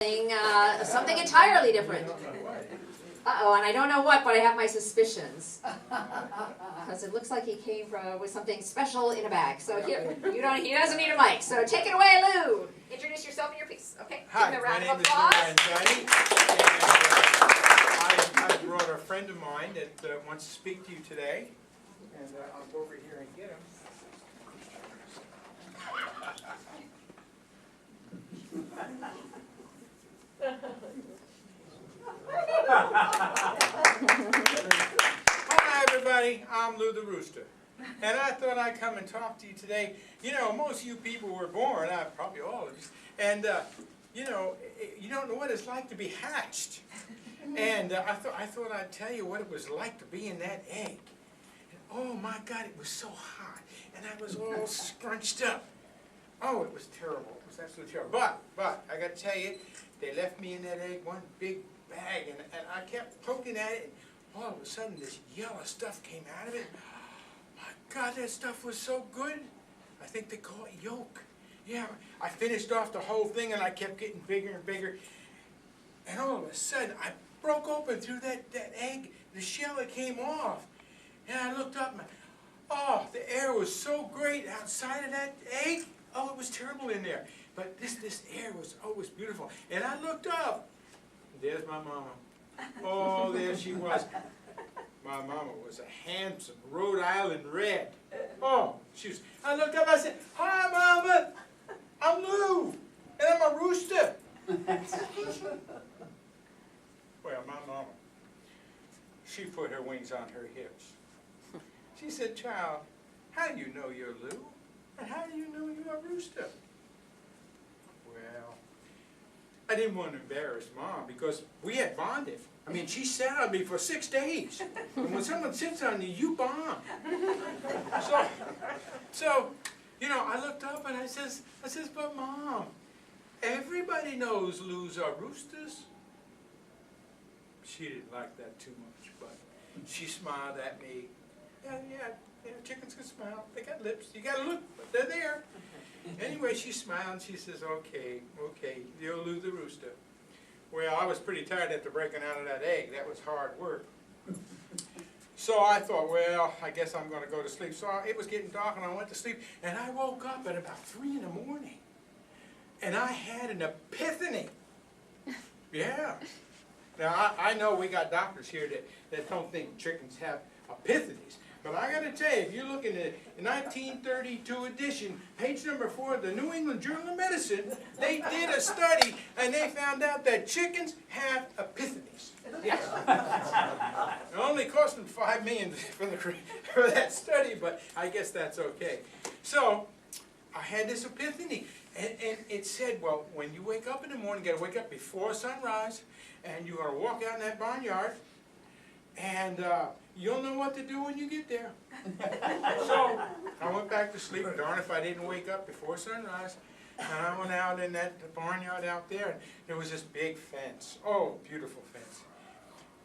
Something entirely different. Uh-oh, and I don't know what, but I have my suspicions. Because it looks like he came from with something special in a bag. So here, he doesn't need a mic. So take it away, Lou. Introduce yourself and your piece. Okay. Hi, give him a round my name of is Lou applause. Anzani, and I brought a friend of mine that wants to speak to you today, and I'll go over here and get him. Hi everybody, I'm Lou the Rooster, and I thought I'd come and talk to you today. You know, most of you people were born, probably all of you, and you know, you don't know what it's like to be hatched. And I thought I'd tell you what it was like to be in that egg. And, oh my God, it was so hot, and I was all scrunched up. Oh, it was terrible. It was absolutely terrible. But I got to tell you, they left me in that egg, one big bag, and I kept poking at it, and all of a sudden this yellow stuff came out of it. My God, that stuff was so good. I think they call it yolk. Yeah, I finished off the whole thing, and I kept getting bigger and bigger. And all of a sudden, I broke open through that egg. The shell, it came off. And I looked up, and oh, the air was so great outside of that egg. Oh, it was terrible in there. But this air was always beautiful. And I looked up. There's my mama. Oh, there she was. My mama was a handsome Rhode Island red. Oh, I looked up, I said, "Hi, Mama. I'm Lou, and I'm a rooster." Well, my mama, she put her wings on her hips. She said, "Child, how do you know you're Lou? And how do you know you're a rooster?" Well, I didn't want to embarrass Mom because we had bonded. I mean, she sat on me for 6 days. And when someone sits on you, you bond. So, you know, I looked up and I says, "But Mom, everybody knows Lou's are roosters." She didn't like that too much, but she smiled at me. Yeah, chickens can smile. They got lips. You gotta look, but they're there. Anyway, she smiled and she says, okay, you're Lou the rooster. Well, I was pretty tired after breaking out of that egg. That was hard work. So I thought, well, I guess I'm going to go to sleep. So it was getting dark and I went to sleep. And I woke up at about 3 in the morning. And I had an epiphany. Yeah. Now, I know we got doctors here that don't think chickens have epiphanies. But I got to tell you, if you look in the 1932 edition, page number 4 of the New England Journal of Medicine, they did a study and they found out that chickens have epiphanies. Yes. It only cost them $5 million for that study, but I guess that's okay. So I had this epiphany, and it said, well, when you wake up in the morning, you got to wake up before sunrise, and you're going to walk out in that barnyard, and you'll know what to do when you get there. So I went back to sleep. Darn if I didn't wake up before sunrise. And I went out in that barnyard out there, and there was this big fence. Oh, beautiful fence.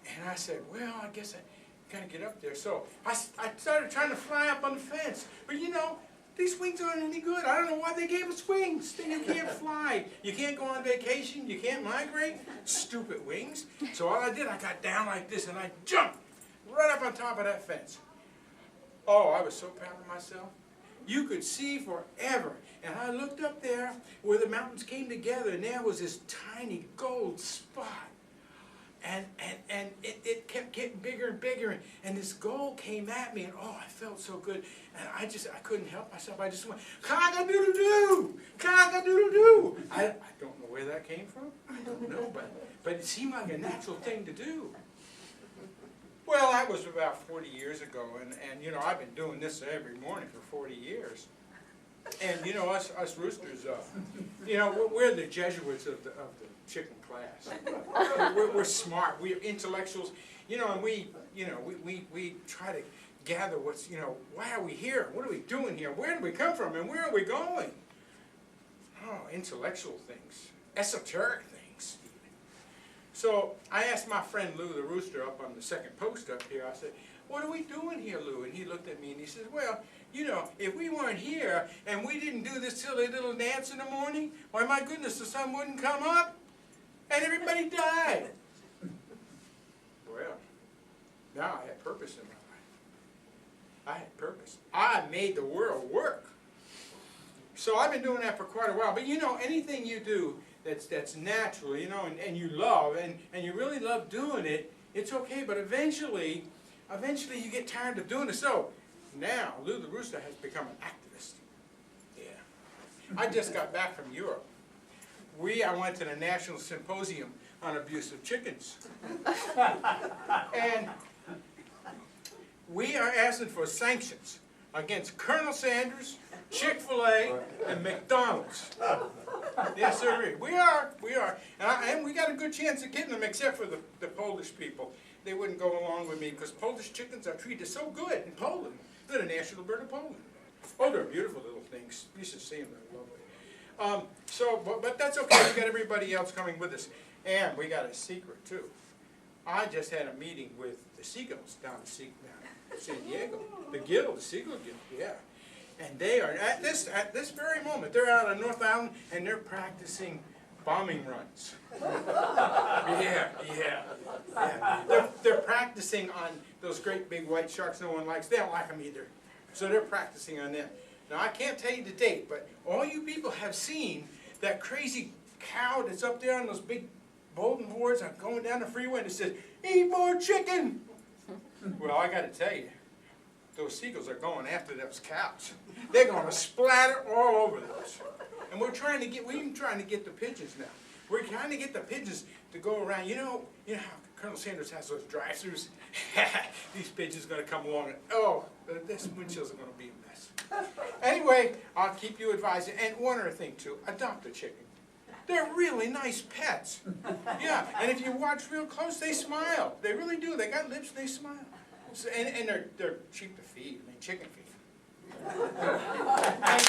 And I said, well, I guess I got to get up there. So I started trying to fly up on the fence. But you know, these wings aren't any good. I don't know why they gave us wings. You can't fly. You can't go on vacation. You can't migrate. Stupid wings. So all I did, I got down like this, and I jumped right up on top of that fence. Oh, I was so proud of myself. You could see forever. And I looked up there where the mountains came together, and there was this tiny gold spot. And it kept getting bigger and bigger, and this gold came at me, and oh, I felt so good. And I couldn't help myself. I just went, cock-a-doodle-doo, cock-a-doodle-doo. I don't know where that came from. I don't know, but it seemed like a natural thing to do. Well, that was about 40 years ago, and you know, I've been doing this every morning for 40 years. And you know, us roosters, you know, we're the Jesuits of the chicken class. We're smart, we're intellectuals, you know, and we try to gather what's, you know, why are we here? What are we doing here? Where do we come from, and where are we going? Oh, intellectual things, esoteric things. So I asked my friend Lou the rooster up on the second post up here, I said, what are we doing here, Lou? And he looked at me and he says, well, you know, if we weren't here and we didn't do this silly little dance in the morning, why, my goodness, the sun wouldn't come up. Everybody died. Well, now I had purpose in my life. I had purpose. I made the world work. So I've been doing that for quite a while. But you know, anything you do that's natural, you know, and you love, and you really love doing it, it's okay. But eventually you get tired of doing it. So now Lou the Rooster has become an activist. Yeah. I just got back from Europe. I went to the National Symposium on Abusive Chickens. And we are asking for sanctions against Colonel Sanders, Chick-fil-A, and McDonald's. Yes, sir. We are. And we got a good chance of getting them, except for the Polish people. They wouldn't go along with me because Polish chickens are treated so good in Poland. They're the national bird of Poland. Oh, they're beautiful little things. You should see them. They're lovely. But that's okay. We got everybody else coming with us. And we got a secret, too. I just had a meeting with the seagulls down in San Diego. The Guild, the Seagull Guild, yeah. And they are, at this very moment, they're out on North Island and they're practicing bombing runs. Yeah. They're practicing on those great big white sharks no one likes. They don't like them either. So they're practicing on them. Now, I can't tell you the date, but all you people have seen that crazy cow that's up there on those big bulletin boards going down the freeway and it says, "Eat more chicken!" Well, I got to tell you, those seagulls are going after those cows. They're going to splatter all over those. And we're even trying to get the pigeons now. We're trying to get the pigeons to go around. You know how Colonel Sanders has those drive-thrus? These pigeons are going to come along and, oh, this windshield's are going to be a mess. Anyway, I'll keep you advised. And one other thing, too, adopt a chicken. They're really nice pets. Yeah, and if you watch real close, they smile. They really do. They got lips and they smile. So, and they're cheap to feed. I mean, chicken feed. Thanks,